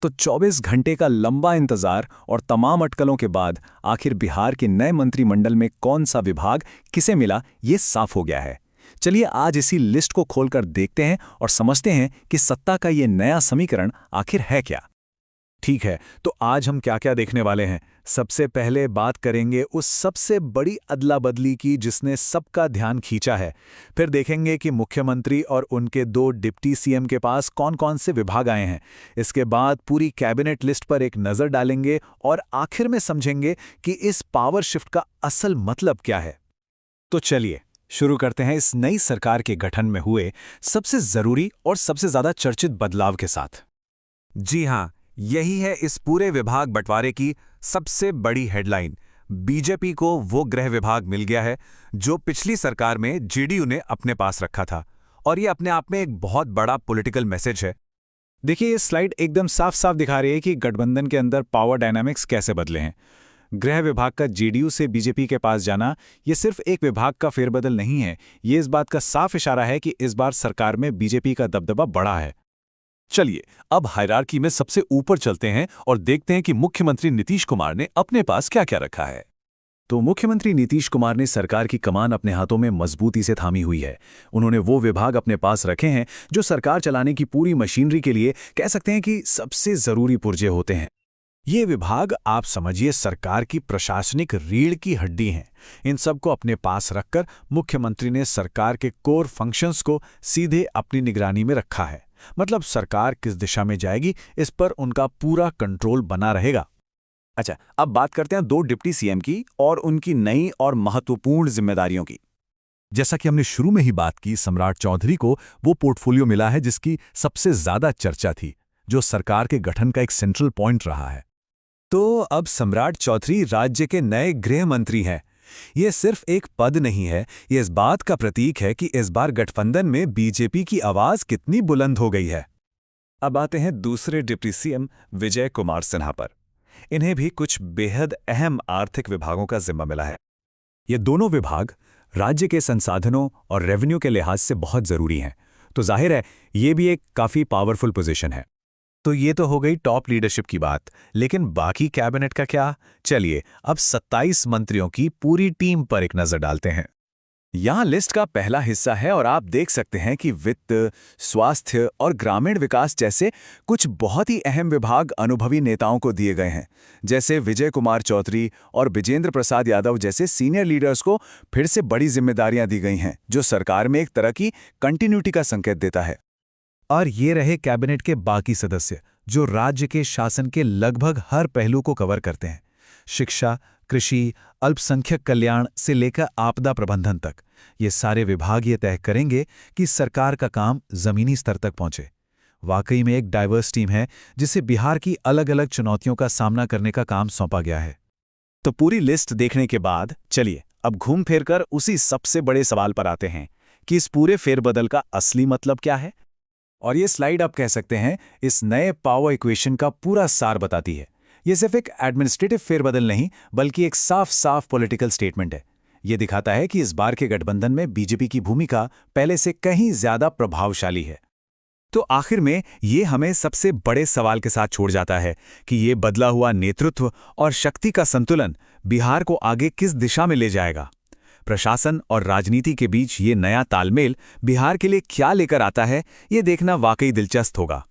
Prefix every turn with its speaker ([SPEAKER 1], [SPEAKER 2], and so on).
[SPEAKER 1] तो 24 घंटे का लंबा इंतजार और तमाम अटकलों के बाद आखिर बिहार के नए मंत्रिमंडल में कौन सा विभाग किसे मिला ये साफ हो गया है। चलिए आज इसी लिस्ट को खोलकर देखते हैं और समझते हैं कि सत्ता का ये नया समीकरण आखिर है क्या।
[SPEAKER 2] ठीक है, तो आज हम क्या-क्या देखने वाले हैं। सबसे पहले बात करेंगे उस सबसे बड़ी अदला-बदली की जिसने सबका ध्यान खींचा है। फिर देखेंगे कि मुख्यमंत्री और उनके 2 डिप्टी सीएम के पास कौन-कौन से विभाग आए हैं। इसके बाद पूरी कैबिनेट लिस्ट पर एक नज़र डालेंगे और आखिर में समझेंगे कि इस पावर शिफ्ट का असल मतलब क्या है।
[SPEAKER 1] तो चलिए शुरू करते हैं इस नई सरकार के गठन में हुए सबसे जरूरी और सबसे ज्यादा चर्चित बदलाव के साथ।
[SPEAKER 2] जी हाँ, यही है इस पूरे विभाग बंटवारे की सबसे बड़ी हेडलाइन। बीजेपी को वो गृह विभाग मिल गया है जो पिछली सरकार में जेडीयू ने अपने पास रखा था, और ये अपने आप में एक बहुत बड़ा पॉलिटिकल मैसेज है।
[SPEAKER 1] देखिए ये स्लाइड एकदम साफ साफ दिखा रही है कि गठबंधन के अंदर पावर डायनामिक्स कैसे बदले हैं। गृह विभाग का जेडीयू से बीजेपी के पास जाना ये सिर्फ एक विभाग का फेरबदल नहीं है, ये इस बात का साफ इशारा है कि इस बार सरकार में बीजेपी का दबदबा बढ़ा है।
[SPEAKER 3] चलिए अब हायरार्की में सबसे ऊपर चलते हैं और देखते हैं कि मुख्यमंत्री नीतीश कुमार ने अपने पास क्या क्या रखा है।
[SPEAKER 1] तो मुख्यमंत्री नीतीश कुमार ने सरकार की कमान अपने हाथों में मजबूती से थामी हुई है। उन्होंने वो विभाग अपने पास रखे हैं जो सरकार चलाने की पूरी मशीनरी के लिए कह सकते हैं कि सबसे जरूरी पुर्जे होते हैं।
[SPEAKER 2] ये विभाग आप समझिए सरकार की प्रशासनिक रीढ़ की हड्डी हैं। इन सबको अपने पास रखकर मुख्यमंत्री ने सरकार के कोर फंक्शंस को सीधे अपनी निगरानी में रखा है। मतलब सरकार किस दिशा में जाएगी इस पर उनका पूरा कंट्रोल बना रहेगा।
[SPEAKER 1] अच्छा, अब बात करते हैं 2 डिप्टी सीएम की और उनकी नई और महत्वपूर्ण जिम्मेदारियों की।
[SPEAKER 3] जैसा कि हमने शुरू में ही बात की, सम्राट चौधरी को वो पोर्टफोलियो मिला है जिसकी सबसे ज्यादा चर्चा थी, जो सरकार के गठन का एक सेंट्रल पॉइंट रहा है।
[SPEAKER 1] तो अब सम्राट चौधरी राज्य के नए गृह मंत्री हैं। ये सिर्फ एक पद नहीं है, ये इस बात का प्रतीक है कि इस बार गठबंधन में बीजेपी की आवाज कितनी बुलंद हो गई है। अब आते हैं दूसरे डिप्टी सीएम विजय कुमार सिन्हा पर। इन्हें भी कुछ बेहद अहम आर्थिक विभागों का जिम्मा मिला है। ये दोनों विभाग राज्य के संसाधनों और रेवेन्यू के लिहाज से बहुत जरूरी हैं, तो जाहिर है ये भी एक काफी पावरफुल पोजीशन है।
[SPEAKER 2] तो ये तो हो गई टॉप लीडरशिप की बात, लेकिन बाकी कैबिनेट का क्या? चलिए अब 27 मंत्रियों की पूरी टीम पर एक नजर डालते हैं।
[SPEAKER 1] यहाँ लिस्ट का पहला हिस्सा है और आप देख सकते हैं कि वित्त, स्वास्थ्य और ग्रामीण विकास जैसे कुछ बहुत ही अहम विभाग अनुभवी नेताओं को दिए गए हैं। जैसे विजय कुमार चौधरी और विजेंद्र प्रसाद यादव जैसे सीनियर लीडर्स को फिर से बड़ी जिम्मेदारियां दी गई हैं, जो सरकार में एक तरह की कंटिन्यूटी का संकेत देता है।
[SPEAKER 2] और ये रहे कैबिनेट के बाकी सदस्य जो राज्य के शासन के लगभग हर पहलू को कवर करते हैं। शिक्षा, कृषि, अल्पसंख्यक कल्याण से लेकर आपदा प्रबंधन तक ये सारे विभाग ये तय करेंगे कि सरकार का काम जमीनी स्तर तक पहुंचे। वाकई में एक डाइवर्स टीम है जिसे बिहार की अलग अलग चुनौतियों का सामना करने का काम सौंपा गया है।
[SPEAKER 1] तो पूरी लिस्ट देखने के बाद चलिए अब घूम फिर कर उसी सबसे बड़े सवाल पर आते हैं कि इस पूरे फेरबदल का असली मतलब क्या है। और ये स्लाइड आप कह सकते हैं इस नए पावर इक्वेशन का पूरा सार बताती है। ये सिर्फ एक एडमिनिस्ट्रेटिव फेरबदल नहीं बल्कि एक साफ साफ पॉलिटिकल स्टेटमेंट है। ये दिखाता है कि इस बार के गठबंधन में बीजेपी की भूमिका पहले से कहीं ज्यादा प्रभावशाली है। तो आखिर में ये हमें सबसे बड़े सवाल के साथ छोड़ जाता है कि ये बदला हुआ नेतृत्व और शक्ति का संतुलन बिहार को आगे किस दिशा में ले जाएगा। प्रशासन और राजनीति के बीच ये नया तालमेल बिहार के लिए क्या लेकर आता है, ये देखना वाकई दिलचस्प होगा।